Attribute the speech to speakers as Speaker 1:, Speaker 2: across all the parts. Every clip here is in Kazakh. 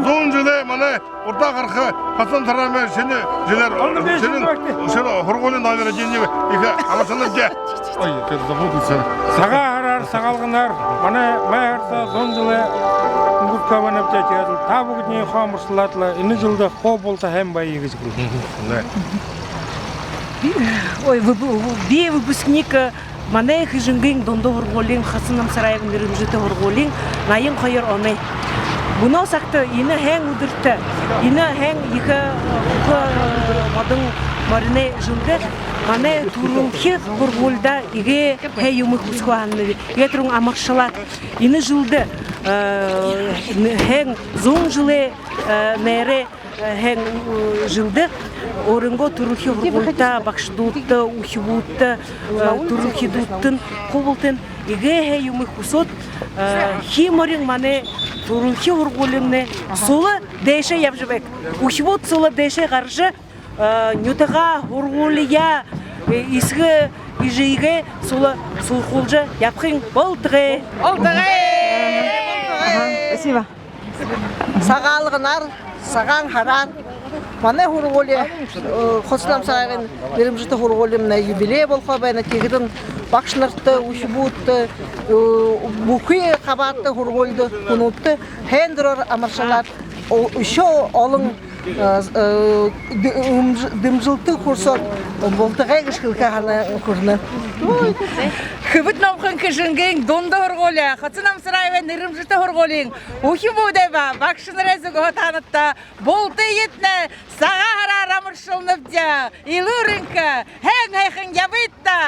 Speaker 1: Зон жылы мана орта қарқы Хасан Тараме сені желер сені хорголен авера денеге екі аласанып же. Ой, кез забудын сені.
Speaker 2: Саға арар, сағалғынар, мана мәйарса зон жылы үңгіпқа банап жәтеді. Табы күтіне қамырсылатылы, іні жылда қо болса әм бай егіз күл.
Speaker 3: Ой, бе выпускник мана хижингин дондо хорголин Хасанам Сараевын үрімжіті хорголин найын қойыр онай. Бұны сақты ені әң ұдыртты, ені әң екі мадың марыны жылды, маны турунхи хорголда иге әйімі құсқуанны, иге тұрың амақшылат. Ені жылды әң зоң жылы нәрі әң жылды, орынго турухи хорголда бақшыдуытты, ухибуытты, турухи дуыттын, қобылтын, иге әйімі құсот, химарың маны Турухи хорголимне солы дәйше япжыбек. Ухибот солы дәйше қаржы нютаға хорголия исгі ижейге солы солқолжы япқың болтығы.
Speaker 4: Спасибо. Сағалығынар, саған харан. Мана хорголия Хасанам Сараевын үрімжіті хорголимне юбилей болқа бәйна тегідің бақшыларды, ұшыбуытты, бұқи қабатты хорголды күніпті, хендірір амаршалар, үші олың дымжылты құрсот, болтығай кішкілкі ғана көріні.
Speaker 5: Хыбыт науқын кішінген донды хорголия, Хасанам Сараевын үрімжіті хорголин, ұхи бұдайба, бақшын рәзі ғотанытта, болты етні, саға харар амыршылныпты, илурынкі, әң-әйхін ябытта,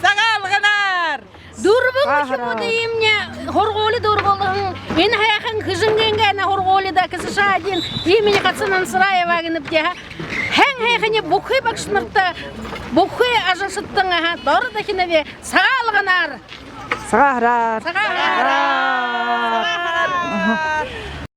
Speaker 5: сағалғынар.
Speaker 6: Дурбун чему-то имя хорголи дурголын. Мен хаяхан кыжынгенге на хорголи да кысыша один имени Хасанам Сараева гынып-те. Хэн хаяхане бухы бакшнырта, бухы ажашыттыңа, доры да киневе сағалғанар.
Speaker 4: Сағарар.
Speaker 6: Сағалғанар.